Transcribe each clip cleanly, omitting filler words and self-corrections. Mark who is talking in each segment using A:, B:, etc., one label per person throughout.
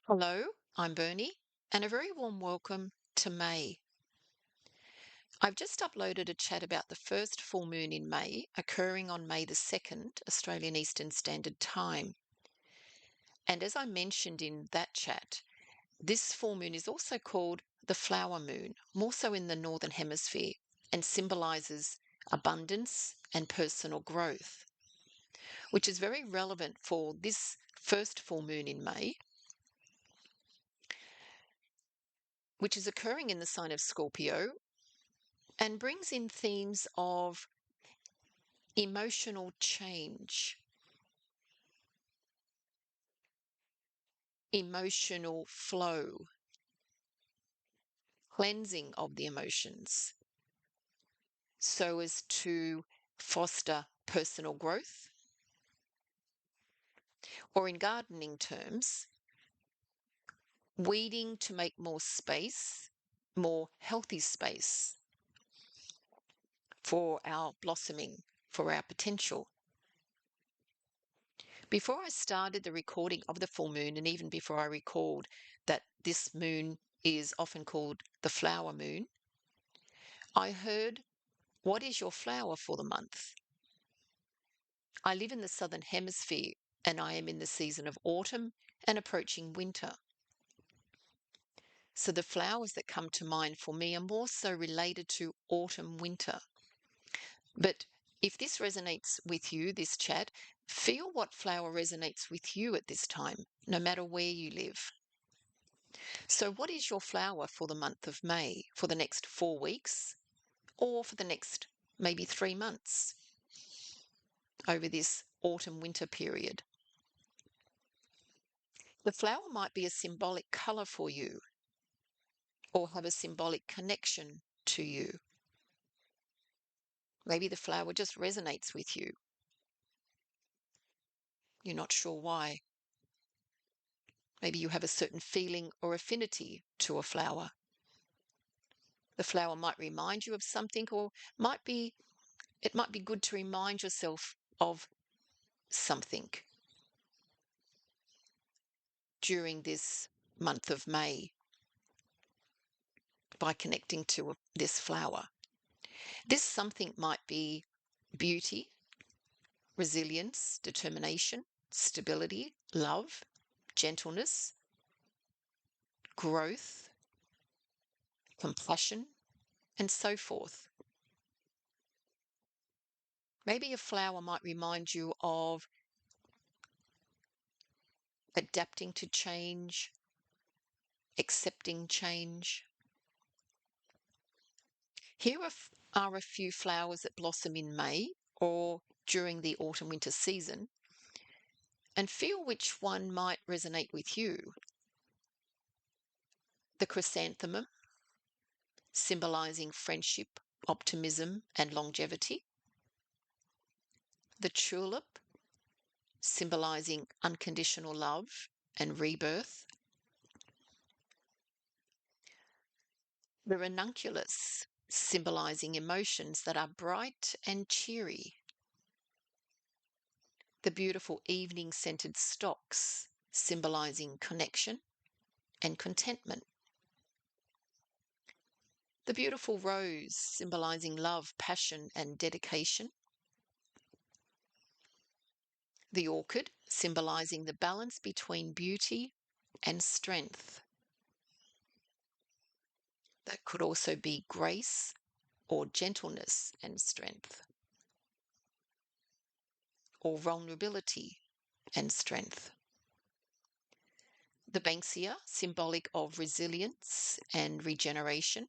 A: Hello, I'm Bernie, and a very warm welcome to May. I've just uploaded a chat about the first full moon in May, occurring on May the 2nd, Australian Eastern Standard Time. And as I mentioned in that chat, this full moon is also called the flower moon, more so in the Northern Hemisphere, and symbolises abundance and personal growth, which is very relevant for this first full moon in May, which is occurring in the sign of Scorpio and brings in themes of emotional change, emotional flow, cleansing of the emotions so as to foster personal growth, or in gardening terms, weeding to make more space, more healthy space for our blossoming, for our potential. Before I started the recording of the full moon, and even before I recalled that this moon is often called the flower moon, I heard, "What is your flower for the month?" I live in the southern hemisphere and I am in the season of autumn and approaching winter. So the flowers that come to mind for me are more so related to autumn, winter. But if this resonates with you, this chat, feel what flower resonates with you at this time, no matter where you live. So, what is your flower for the month of May, for the next 4 weeks, or for the next maybe 3 months over this autumn winter period? The flower might be a symbolic color for you or have a symbolic connection to you. Maybe the flower just resonates with you. You're not sure why. Maybe you have a certain feeling or affinity to a flower. The flower might remind you of something, or it might be good to remind yourself of something during this month of May by connecting to this flower. This something might be beauty, resilience, determination, stability, love, gentleness, growth, compassion, and so forth. Maybe a flower might remind you of adapting to change, accepting change. Here are a few flowers that blossom in May or during the autumn winter season, and feel which one might resonate with you. The chrysanthemum, symbolizing friendship, optimism, and longevity. The tulip, symbolizing unconditional love and rebirth. The ranunculus, symbolizing emotions that are bright and cheery. The beautiful evening scented stocks, symbolizing connection and contentment. The beautiful rose, symbolizing love, passion, and dedication. The orchid, symbolizing the balance between beauty and strength. That could also be grace or gentleness and strength, or vulnerability and strength. The banksia, symbolic of resilience and regeneration.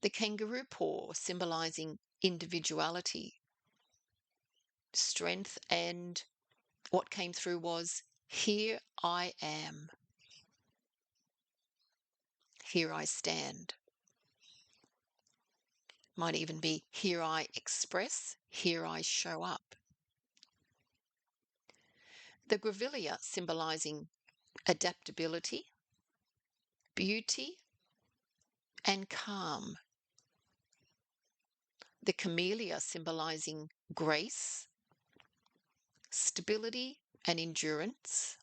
A: The kangaroo paw, symbolizing individuality, strength, and what came through was, "Here I am. Here I stand." Might even be, "Here I express. Here I show up." The grevillea, symbolizing adaptability, beauty, and calm. The camellia, symbolizing grace, stability, and endurance.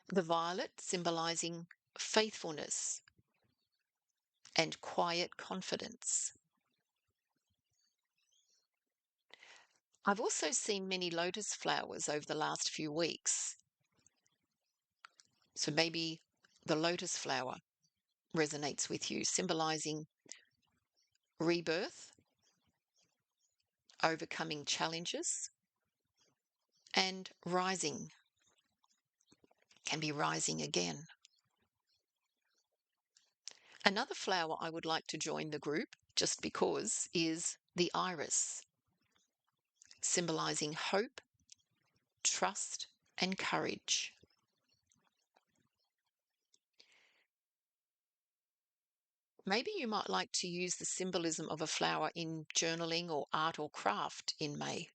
A: The violet symbolizing faithfulness and quiet confidence. I've also seen many lotus flowers over the last few weeks. So maybe the lotus flower resonates with you, symbolizing rebirth, overcoming challenges, and rising. Can be rising again. Another flower I would like to join the group, just because, is the iris, symbolizing hope, trust, and courage. Maybe you might like to use the symbolism of a flower in journaling or art or craft in May.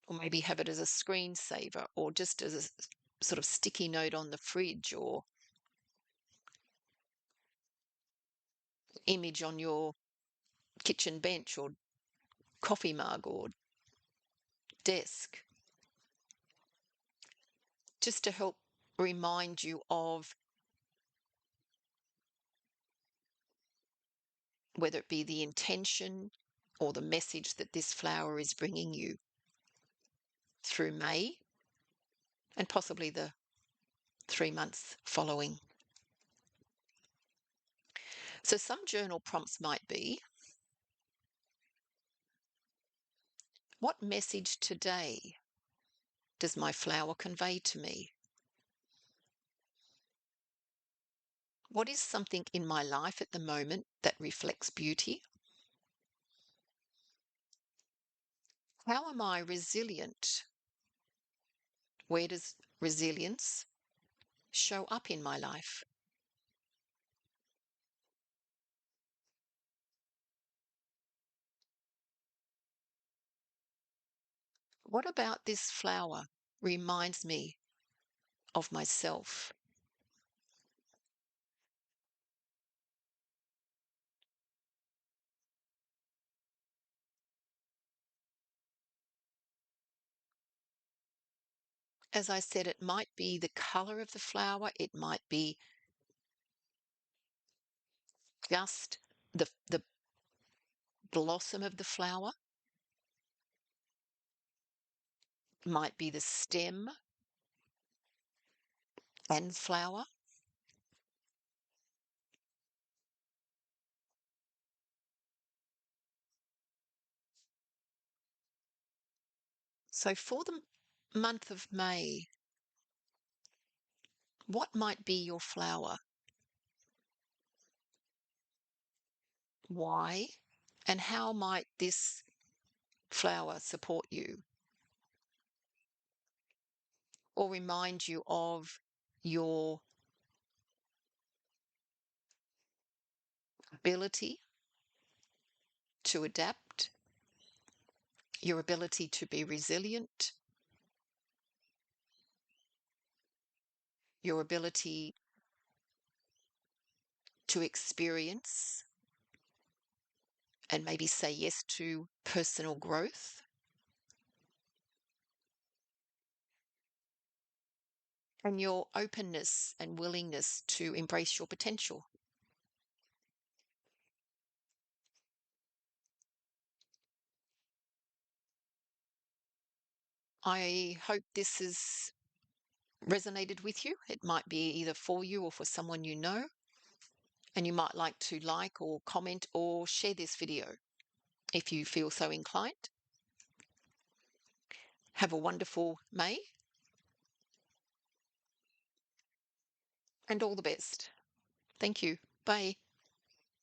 A: Or maybe have it as a screensaver or just as a sort of sticky note on the fridge or image on your kitchen bench or coffee mug or desk, just to help remind you of whether it be the intention or the message that this flower is bringing you through May and possibly the 3 months following. So some journal prompts might be, what message today does my flower convey to me? What is something in my life at the moment that reflects beauty? How am I resilient? Where does resilience show up in my life? What about this flower reminds me of myself? As I said, it might be the color of the flower, it might be just the blossom of the flower, might be the stem and flower. So for the month of May, what might be your flower? Why? And how might this flower support you or remind you of your ability to adapt, your ability to be resilient, your ability to experience and maybe say yes to personal growth, and your openness and willingness to embrace your potential. I hope this has resonated with you. It might be either for you or for someone you know, and you might like or comment or share this video if you feel so inclined. Have a wonderful May and all the best. Thank you. Bye.